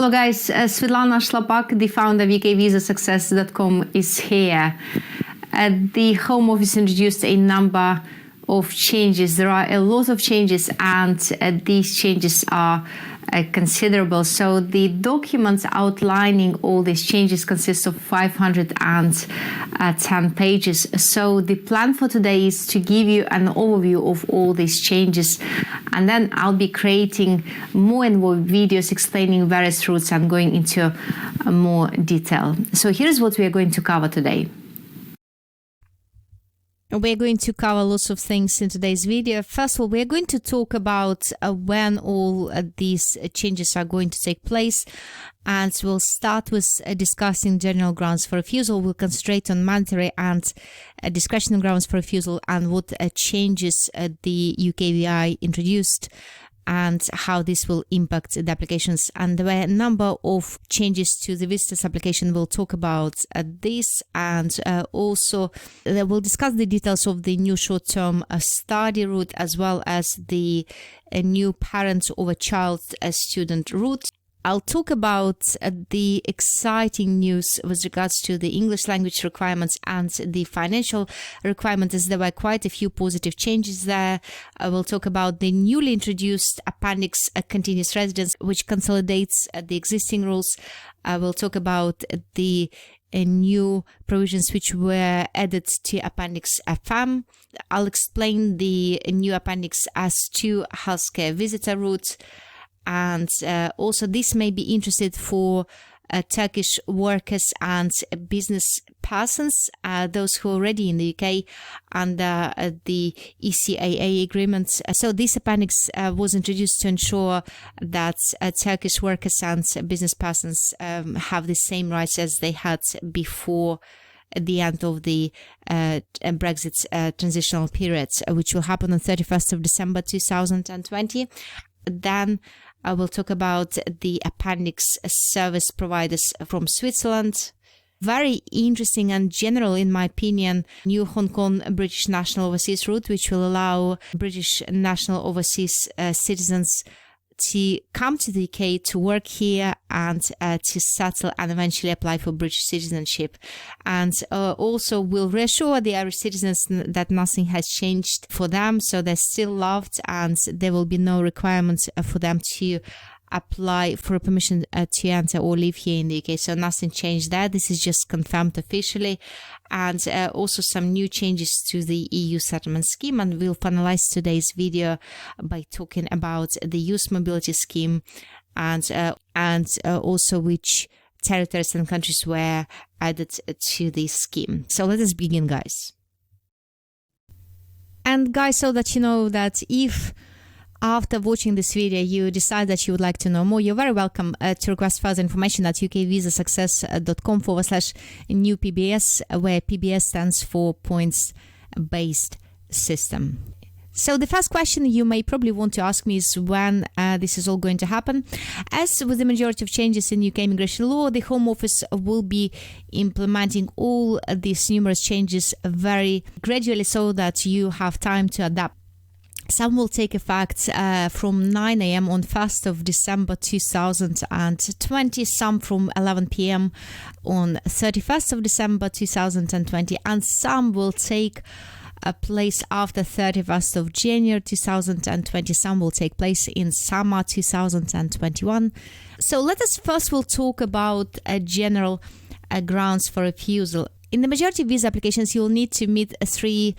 Hello guys, Svetlana Shlapak, the founder of UKVisaSuccess.com is here. The Home Office introduced a number of changes. There are a lot of changes and these changes are considerable. So the document outlining all these changes consists of 510 pages. So the plan for today is to give you an overview of all these changes, and then I'll be creating more and more videos explaining various routes and going into more detail. So here's what we are going to cover today. We're going to cover lots of things in today's video. First of all, we're going to talk about when all these changes are going to take place. And we'll start with discussing general grounds for refusal. We'll concentrate on mandatory and discretionary grounds for refusal and what changes the UKVI introduced and how this will impact the applications. And there were a number of changes to the visitors application. We'll talk about this, and also we'll discuss the details of the new short-term study route, as well as the new parent over child student route. I'll talk about the exciting news with regards to the English language requirements and the financial requirements, as there were quite a few positive changes there. I will talk about the newly introduced Appendix Continuous Residence, which consolidates the existing rules. I will talk about the new provisions which were added to Appendix FM. I'll explain the new Appendix as to healthcare visitor route. And also this may be interested for Turkish workers and business persons, those who are already in the UK under the EEA agreement. So this appendix was introduced to ensure that Turkish workers and business persons have the same rights as they had before the end of the Brexit transitional period, which will happen on 31st of December 2020. Then I will talk about the appendix service providers from Switzerland. Very interesting and general, in my opinion, new Hong Kong British National Overseas route, which will allow British National Overseas citizens to come to the UK to work here and to settle and eventually apply for British citizenship. And also will reassure the Irish citizens that nothing has changed for them, so they're still loved and there will be no requirements for them to apply for a permission to enter or live here in the UK. So nothing changed there. This is just confirmed officially. And also some new changes to the EU settlement scheme. And we'll finalize today's video by talking about the youth mobility scheme and also which territories and countries were added to this scheme. So let us begin, guys. And guys, so that you know that if after watching this video you decide that you would like to know more, you're very welcome to request further information at ukvisasuccess.com/new PBS, where PBS stands for points-based system. So the first question you may probably want to ask me is when this is all going to happen. As with the majority of changes in UK immigration law, the Home Office will be implementing all these numerous changes very gradually so that you have time to adapt. Some will take effect from 9 a.m. on 1st of December 2020, some from 11 p.m. on 31st of December 2020, and some will take place after 31st of January 2020. Some will take place in summer 2021. So let us first will talk about general grounds for refusal. In the majority of visa applications, you'll need to meet three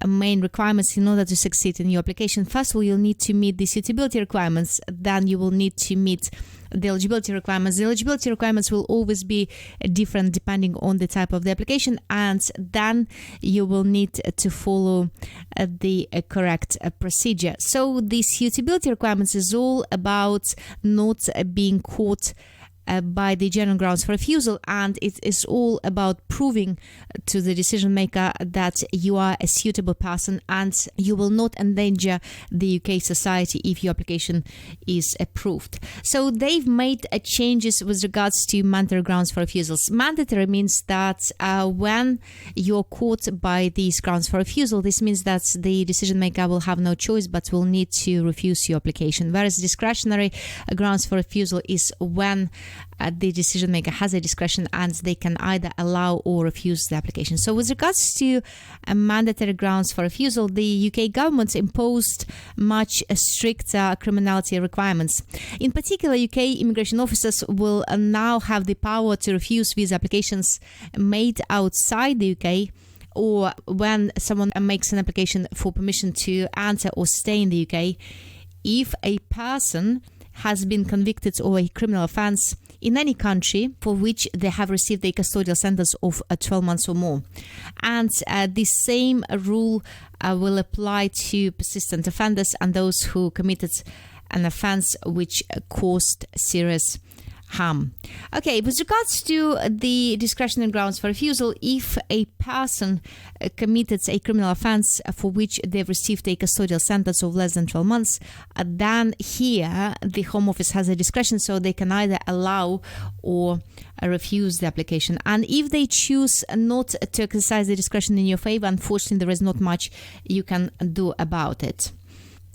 main requirements in order to succeed in your application. First of all, you'll need to meet the suitability requirements. Then you will need to meet the eligibility requirements. The eligibility requirements will always be different depending on the type of the application. And then you will need to follow the correct procedure. So the suitability requirements is all about not being caught by the general grounds for refusal, and it is all about proving to the decision maker that you are a suitable person and you will not endanger the UK society if your application is approved. So they've made changes with regards to mandatory grounds for refusals. Mandatory means that when you're caught by these grounds for refusal, this means that the decision maker will have no choice but will need to refuse your application. Whereas discretionary grounds for refusal is when the decision maker has a discretion and they can either allow or refuse the application. So with regards to mandatory grounds for refusal, the UK government imposed much stricter criminality requirements. In particular, UK immigration officers will now have the power to refuse visa applications made outside the UK, or when someone makes an application for permission to enter or stay in the UK, if a person has been convicted of a criminal offence in any country for which they have received a custodial sentence of 12 months or more. And the same rule will apply to persistent offenders and those who committed an offence which caused serious harm. Okay, with regards to the discretionary grounds for refusal, if a person committed a criminal offence for which they've received a custodial sentence of less than 12 months, then here the Home Office has a discretion, so they can either allow or refuse the application. And if they choose not to exercise the discretion in your favour, unfortunately there is not much you can do about it.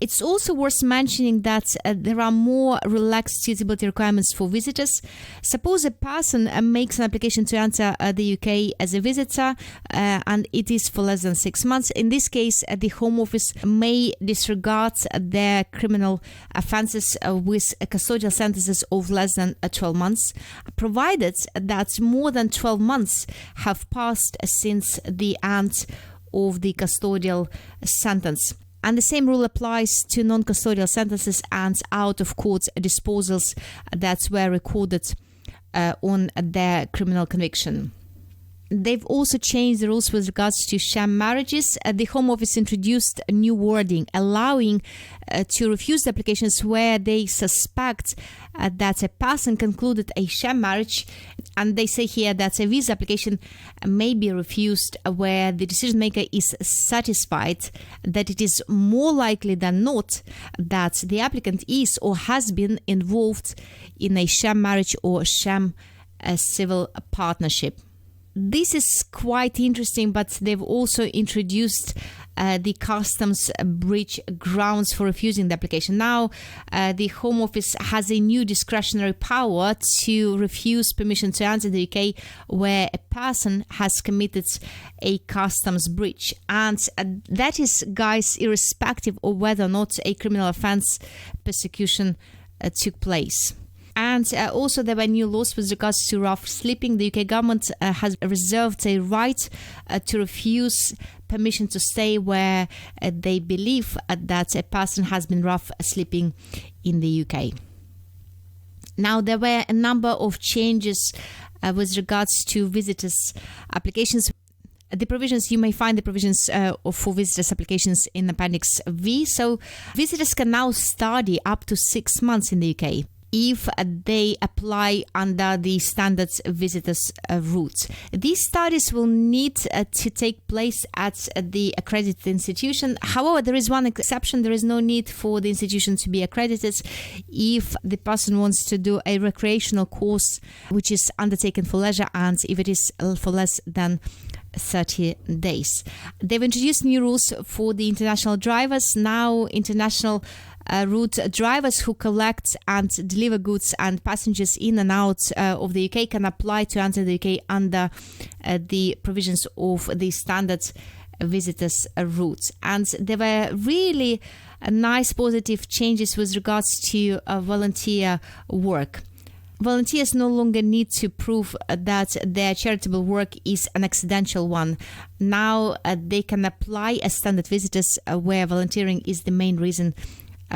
It's also worth mentioning that there are more relaxed suitability requirements for visitors. Suppose a person makes an application to enter the UK as a visitor and it is for less than 6 months. In this case, the Home Office may disregard their criminal offences with custodial sentences of less than 12 months, provided that more than 12 months have passed since the end of the custodial sentence. And the same rule applies to non-custodial sentences and out-of-court disposals that were recorded on their criminal conviction. They've also changed the rules with regards to sham marriages. The Home Office introduced a new wording allowing to refuse the applications where they suspect that a person concluded a sham marriage, and they say here that a visa application may be refused where the decision maker is satisfied that it is more likely than not that the applicant is or has been involved in a sham marriage or sham civil partnership. This is quite interesting, but they've also introduced the customs breach grounds for refusing the application. Now, the Home Office has a new discretionary power to refuse permission to enter the UK where a person has committed a customs breach. And that is, guys, irrespective of whether or not a criminal offence persecution took place. And also there were new laws with regards to rough sleeping. The UK government has reserved a right to refuse permission to stay where they believe that a person has been rough sleeping in the UK. Now, there were a number of changes with regards to visitors' applications. The provisions, you may find the provisions for visitors' applications in Appendix V. So visitors can now study up to 6 months in the UK if they apply under the standard visitors route. These studies will need to take place at the accredited institution. However, there is one exception. There is no need for the institution to be accredited if the person wants to do a recreational course which is undertaken for leisure and if it is for less than 30 days. They've introduced new rules for the international drivers. Now, international route drivers who collect and deliver goods and passengers in and out of the UK can apply to enter the UK under the provisions of the standard visitors route. And there were really nice positive changes with regards to volunteer work. Volunteers no longer need to prove that their charitable work is an accidental one. Now they can apply as standard visitors where volunteering is the main reason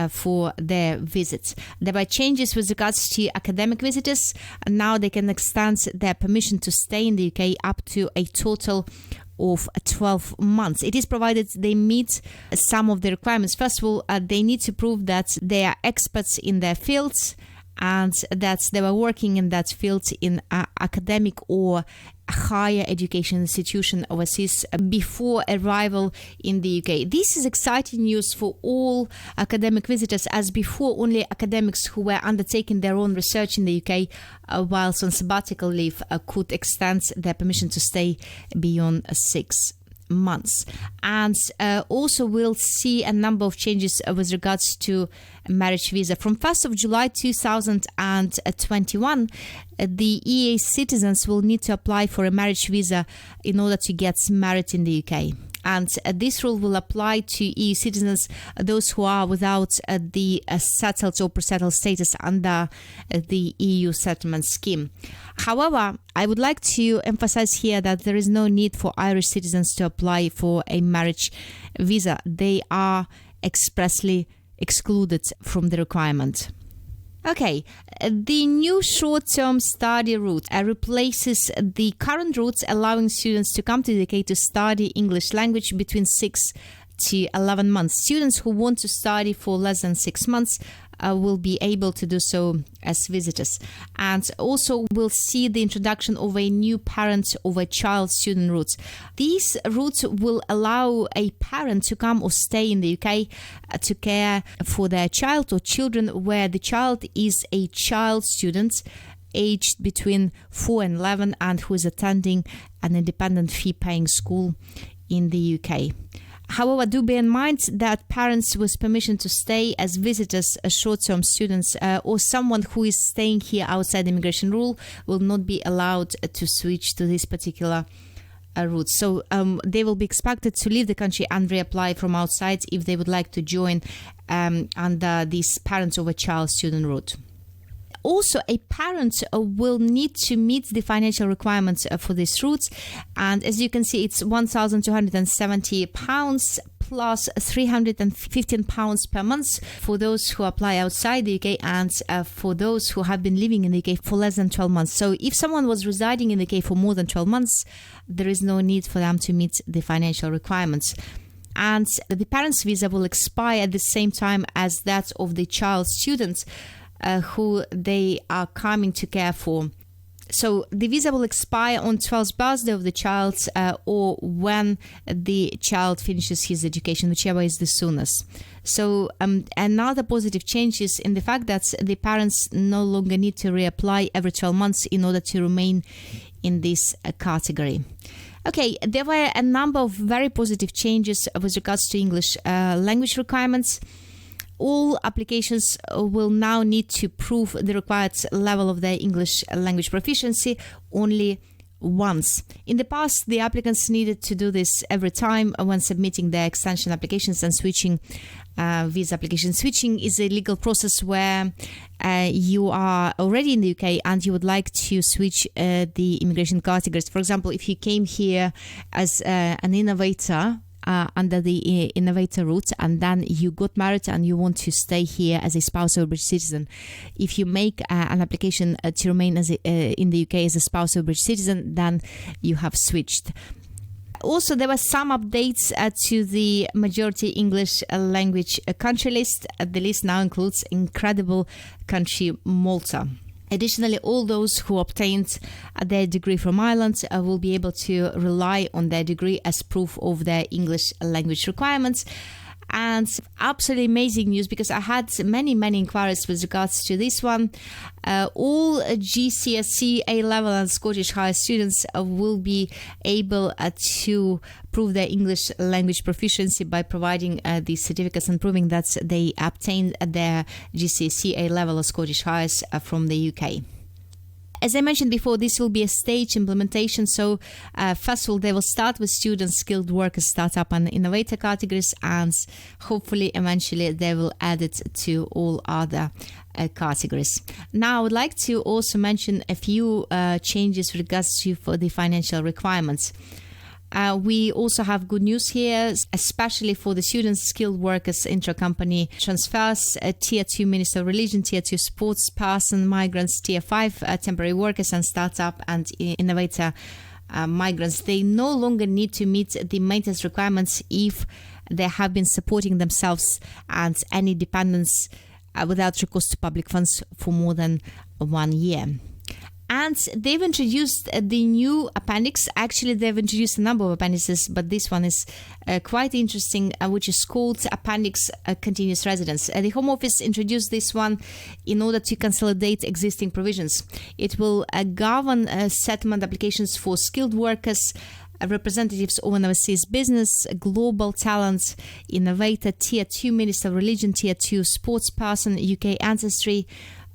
for their visits. There were changes with regards to academic visitors, and now they can extend their permission to stay in the UK up to a total of 12 months. It is provided they meet some of the requirements. First of all, they need to prove that they are experts in their fields and that they were working in that field in academic or higher education institution overseas before arrival in the UK. This is exciting news for all academic visitors, as before only academics who were undertaking their own research in the UK whilst on sabbatical leave could extend their permission to stay beyond 6 months. And also we'll see a number of changes with regards to marriage visa. From 1st of July 2021, the EEA citizens will need to apply for a marriage visa in order to get married in the UK. And this rule will apply to EU citizens, those who are without the settled or pre-settled status under the EU settlement scheme. However, I would like to emphasize here that there is no need for Irish citizens to apply for a marriage visa. They are expressly excluded from the requirement. Okay, the new short-term study route replaces the current route allowing students to come to the UK to study English language between 6 to 11 months. Students who want to study for less than 6 months will be able to do so as visitors. And also we'll see the introduction of a new parent of a child student route. These routes will allow a parent to come or stay in the UK to care for their child or children where the child is a child student aged between 4 and 11 and who is attending an independent fee-paying school in the UK. However, do bear in mind that parents with permission to stay as visitors, as short-term students, or someone who is staying here outside the immigration rule will not be allowed to switch to this particular route. So they will be expected to leave the country and reapply from outside if they would like to join under this parents of a child student route. Also, a parent will need to meet the financial requirements for this route. And as you can see, it's £1,270 plus £315 per month for those who apply outside the UK and for those who have been living in the UK for less than 12 months. So if someone was residing in the UK for more than 12 months, there is no need for them to meet the financial requirements. And the parent's visa will expire at the same time as that of the child student who they are coming to care for. So the visa will expire on 12th birthday of the child or when the child finishes his education, whichever is the soonest. So another positive change is in the fact that the parents no longer need to reapply every 12 months in order to remain in this category. Okay, there were a number of very positive changes with regards to English language requirements. All applications will now need to prove the required level of their English language proficiency only once. In the past, the applicants needed to do this every time when submitting their extension applications and switching visa applications. Switching is a legal process where you are already in the UK and you would like to switch the immigration categories. For example, if you came here as an innovator under the innovator route and then you got married and you want to stay here as a spouse or British citizen, if you make an application to remain as in the UK as a spouse or British citizen, then you have switched. Also, there were some updates to the majority English language country list. The list now includes incredible country Malta. Additionally, all those who obtained their degree from Ireland will be able to rely on their degree as proof of their English language requirements. And absolutely amazing news, because I had many inquiries with regards to this one. All GCSE, A-level and Scottish Higher students will be able to prove their English language proficiency by providing these certificates and proving that they obtained their GCSE, A-level or Scottish Highers from the UK. As I mentioned before, this will be a stage implementation. So first of all, they will start with students, skilled workers, startup and innovator categories, and hopefully eventually they will add it to all other categories. Now I would like to also mention a few changes with regards to for the financial requirements. We also have good news here, especially for the students, skilled workers, intra-company transfers, Tier 2 Minister of Religion, Tier 2 sports person, migrants, Tier 5 temporary workers and startup and innovator migrants. They no longer need to meet the maintenance requirements if they have been supporting themselves and any dependents without recourse to public funds for more than 1 year. And they've introduced the new appendix. Actually, they've introduced a number of appendices, but this one is quite interesting, which is called Appendix Continuous Residence. The Home Office introduced this one in order to consolidate existing provisions. It will govern settlement applications for skilled workers, representatives of an overseas business, global talent, innovator, Tier 2 Minister of Religion, Tier 2 sports person, UK ancestry,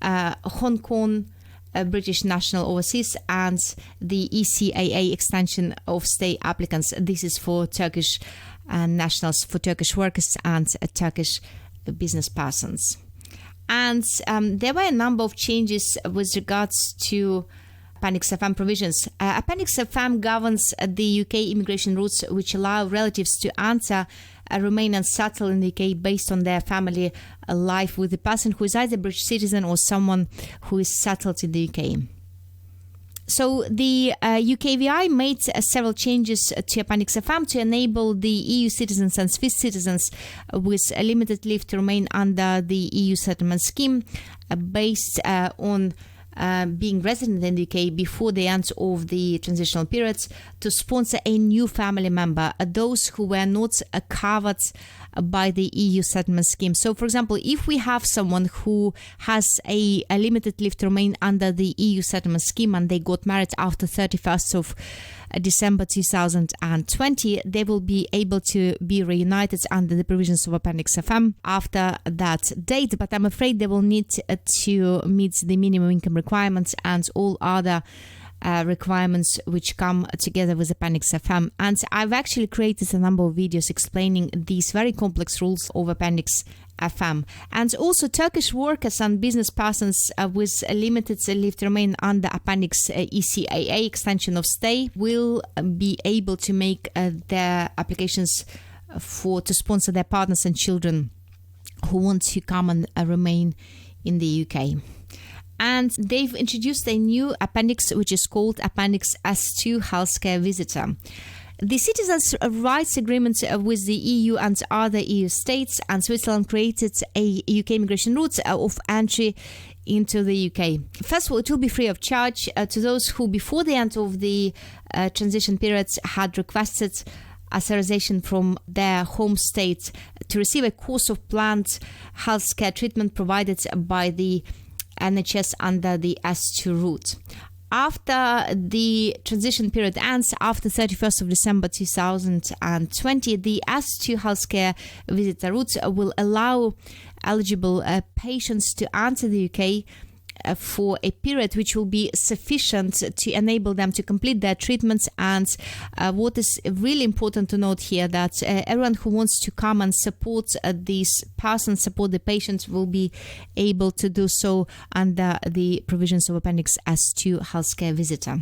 Hong Kong, British national overseas, and the ECAA extension of stay applicants. This is for Turkish nationals, for Turkish workers and Turkish business persons. And there were a number of changes with regards to Appendix FM provisions. Appendix FM governs the UK immigration routes which allow relatives to enter, remain and settle in the UK based on their family life with the person who is either a British citizen or someone who is settled in the UK. So the UKVI made several changes to Appendix FM to enable the EU citizens and Swiss citizens with a limited leave to remain under the EU settlement scheme based on being resident in the UK before the end of the transitional periods to sponsor a new family member, those who were not covered by the EU settlement scheme. So, for example, if we have someone who has a limited leave to remain under the EU settlement scheme and they got married after 31st of December 2020, they will be able to be reunited under the provisions of Appendix FM after that date. But I'm afraid they will need to meet the minimum income requirements and all other requirements which come together with Appendix FM. And I've actually created a number of videos explaining these very complex rules of Appendix FM. And also Turkish workers and business persons with a limited leave to remain under Appendix ECAA extension of stay will be able to make their applications to sponsor their partners and children who want to come and remain in the UK. And they've introduced a new appendix which is called Appendix S2 Healthcare Visitor. The Citizens' Rights Agreement with the EU and other EU states and Switzerland created a UK immigration route of entry into the UK. First of all, it will be free of charge to those who, before the end of the transition periods, had requested authorization from their home state to receive a course of planned healthcare treatment provided by the NHS under the S2 route. After the transition period ends, after 31st of December 2020, the S2 healthcare visitor route will allow eligible patients to enter the UK for a period which will be sufficient to enable them to complete their treatments. And what is really important to note here, that everyone who wants to come and support these persons, support the patients, will be able to do so under the provisions of Appendix S2 Healthcare Visitor.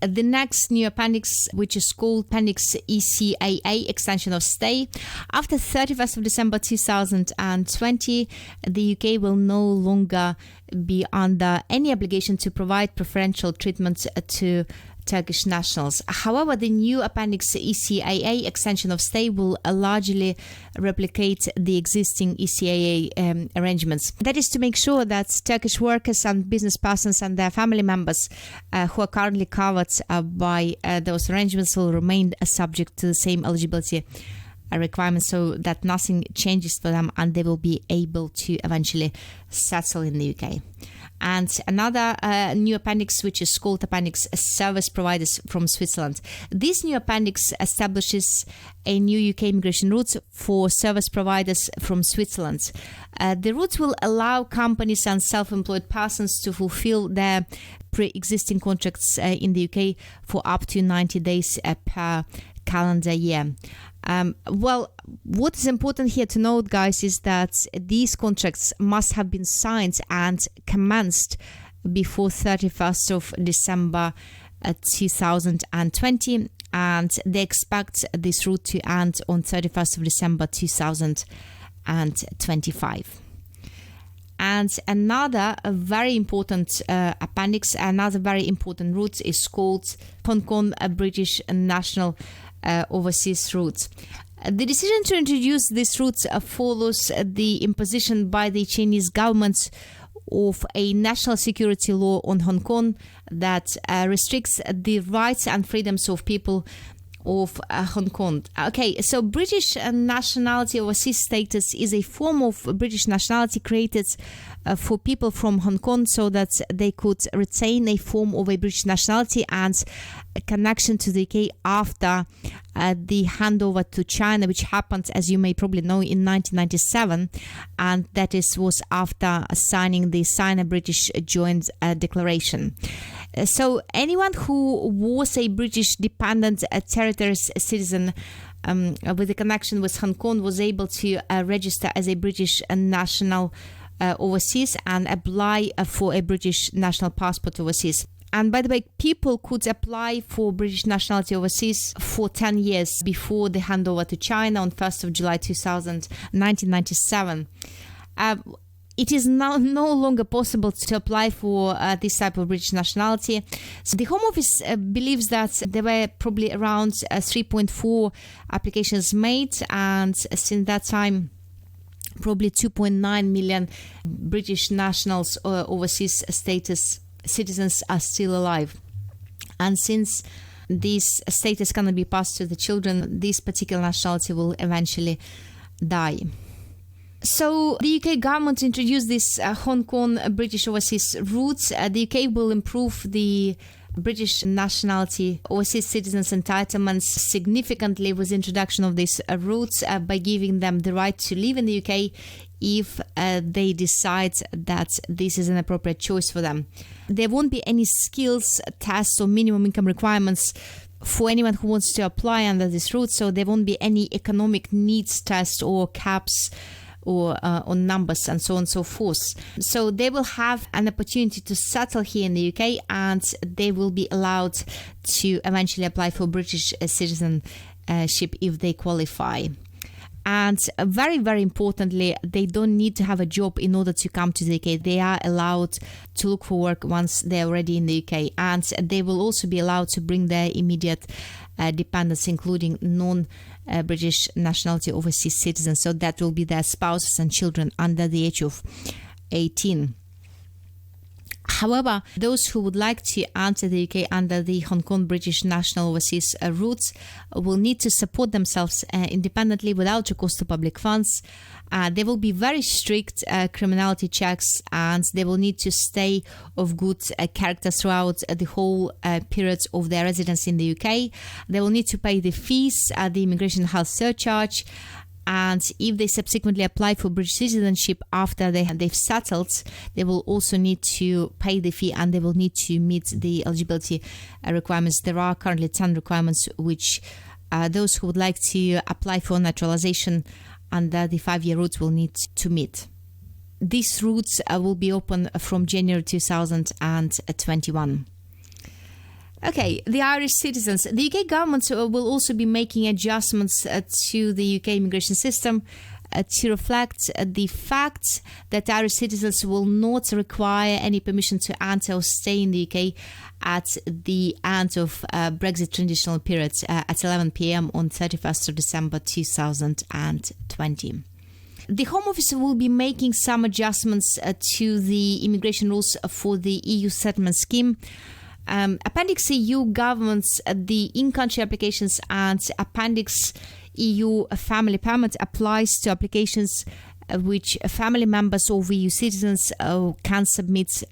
The next new appendix, which is called Appendix ECAA Extension of Stay. After 31st of December 2020, the UK will no longer be under any obligation to provide preferential treatment to Turkish nationals. However, the new Appendix ECAA Extension of Stay will largely replicate the existing ECAA arrangements. That is to make sure that Turkish workers and business persons and their family members who are currently covered by those arrangements will remain subject to the same eligibility requirements, so that nothing changes for them and they will be able to eventually settle in the UK. And another new appendix, which is called Appendix Service Providers from Switzerland. This new appendix establishes a new UK immigration route for service providers from Switzerland. The route will allow companies and self-employed persons to fulfill their pre-existing contracts in the UK for up to 90 days per calendar year. Well, what is important here to note, guys, is that these contracts must have been signed and commenced before 31st of December 2020, and they expect this route to end on 31st of December 2025. And another very important appendix, another very important route is called Hong Kong British National Overseas Route. The decision to introduce this route follows the imposition by the Chinese government of a national security law on Hong Kong that restricts the rights and freedoms of people of Hong Kong. Okay, so British nationality overseas status is a form of British nationality created for people from Hong Kong so that they could retain a form of a British nationality and a connection to the UK after the handover to China, which happened, as you may probably know, in 1997, and that was after signing the Sino-British Joint Declaration. So anyone who was a British dependent territories citizen with a connection with Hong Kong was able to register as a British national overseas and apply for a British national passport overseas. And by the way, people could apply for British nationality overseas for 10 years before the handover to China on 1st of July 1997. It is now no longer possible to apply for this type of British nationality. So the Home Office believes that there were probably around 3.4 applications made, and since that time, probably 2.9 million British nationals or overseas status citizens are still alive. And since this status cannot be passed to the children, this particular nationality will eventually die. So the UK government introduced this Hong Kong British overseas route. The UK will improve the British nationality overseas citizens' entitlements significantly with the introduction of this route by giving them the right to live in the UK if they decide that this is an appropriate choice for them. There won't be any skills tests or minimum income requirements for anyone who wants to apply under this route, so there won't be any economic needs test or caps or on numbers and so on and so forth. So they will have an opportunity to settle here in the UK, and they will be allowed to eventually apply for British citizenship if they qualify. And very, very importantly, they don't need to have a job in order to come to the UK. They are allowed to look for work once they're already in the UK, and they will also be allowed to bring their immediate dependents, including non-British nationality overseas citizens. So that will be their spouses and children under the age of 18. However, those who would like to enter the UK under the Hong Kong British National Overseas route will need to support themselves independently without recourse to public funds. There will be very strict criminality checks, and they will need to stay of good character throughout the whole period of their residence in the UK. They will need to pay the fees, the immigration health surcharge, and if they subsequently apply for British citizenship after they've settled, they will also need to pay the fee, and they will need to meet the eligibility requirements. There are currently 10 requirements which those who would like to apply for naturalization under the 5-year route will need to meet. These routes will be open from January 2021. Okay, the Irish citizens. The UK government will also be making adjustments to the UK immigration system to reflect the fact that Irish citizens will not require any permission to enter or stay in the UK at the end of Brexit transitional period at 11 p.m. on 31st of December 2020. The Home Office will be making some adjustments to the immigration rules for the EU settlement scheme. Appendix EU governs the in-country applications, and Appendix EU family permit applies to applications which family members of EU citizens can submit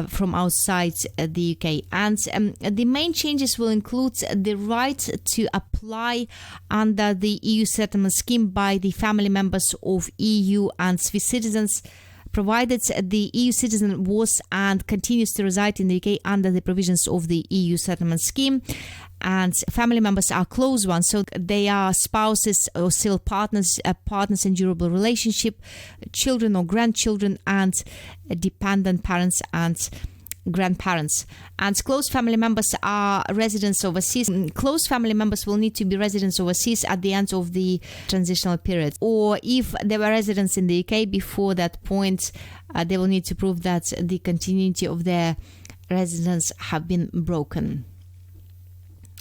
from outside the UK. And the main changes will include the right to apply under the EU settlement scheme by the family members of EU and Swiss citizens, provided the EU citizen was and continues to reside in the UK under the provisions of the EU settlement scheme. And family members are close ones, so they are spouses or still partners in durable relationship, children or grandchildren, and dependent parents and grandparents. And close family members are residents overseas. Close family members will need to be residents overseas at the end of the transitional period, or if they were residents in the UK before that point, they will need to prove that the continuity of their residence have been broken.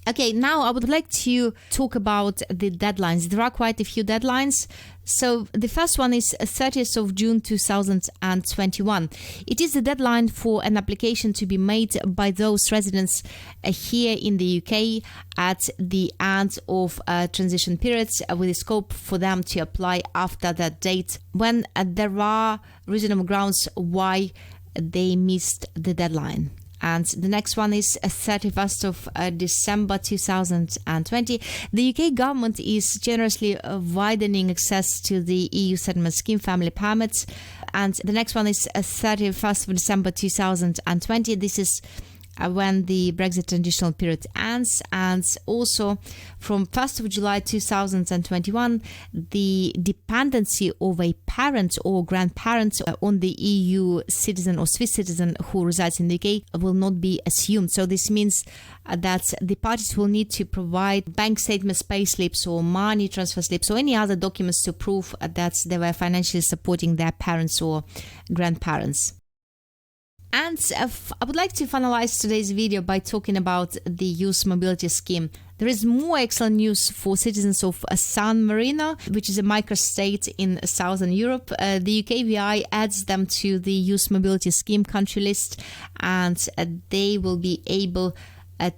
Okay, now I would like to talk about the deadlines. There are quite a few deadlines. So the first one is 30th of June 2021. It is the deadline for an application to be made by those residents here in the UK at the end of transition periods, with a scope for them to apply after that date when there are reasonable grounds why they missed the deadline. And the next one is 31st of December 2020. The UK government is generously widening access to the EU settlement scheme family permits. And the next one is 31st of December 2020. This is when the Brexit transitional period ends. And also from 1st of July 2021, the dependency of a parent or grandparent on the EU citizen or Swiss citizen who resides in the UK will not be assumed. So this means that the parties will need to provide bank statements, pay slips, or money transfer slips, or any other documents to prove that they were financially supporting their parents or grandparents. And I would like to finalize today's video by talking about the Youth Mobility Scheme. There is more excellent news for citizens of San Marino, which is a microstate in Southern Europe. The UKVI adds them to the Youth Mobility Scheme country list, and they will be able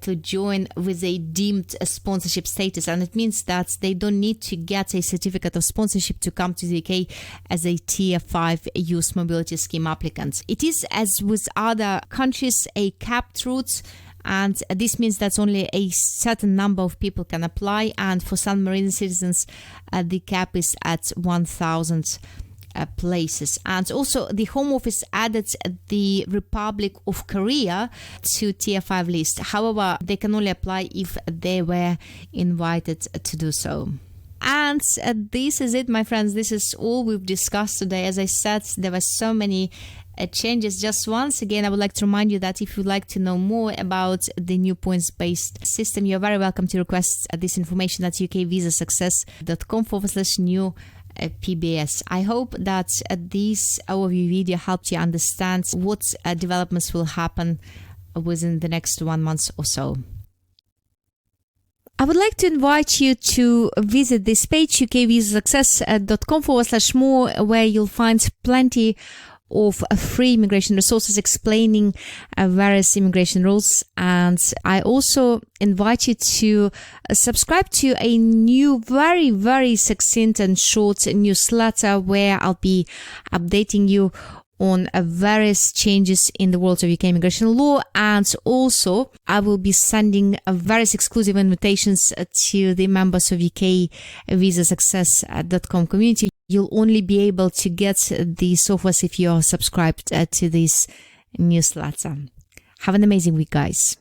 to join with a deemed sponsorship status, and it means that they don't need to get a certificate of sponsorship to come to the UK as a Tier 5 Youth Mobility Scheme applicant. It is, as with other countries, a capped route, and this means that only a certain number of people can apply, and for San Marino citizens the cap is at 1,000 places. And also the Home Office added the Republic of Korea to Tier 5 list. However, they can only apply if they were invited to do so. And this is it, my friends. This is all we've discussed today. As I said, there were so many changes. Just once again, I would like to remind you that if you'd like to know more about the new points-based system, you're very welcome to request this information at ukvisasuccess.com/new PBS. I hope that this overview video helped you understand what developments will happen within the next 1 month or so. I would like to invite you to visit this page, ukvisasuccess.com/more, where you'll find plenty of free immigration resources explaining various immigration rules. And I also invite you to subscribe to a new, very, very succinct and short newsletter where I'll be updating you on various changes in the world of UK immigration law, and also I will be sending various exclusive invitations to the members of ukvisasuccess.com community. You'll only be able to get these offers if you are subscribed to this newsletter. Have an amazing week, guys.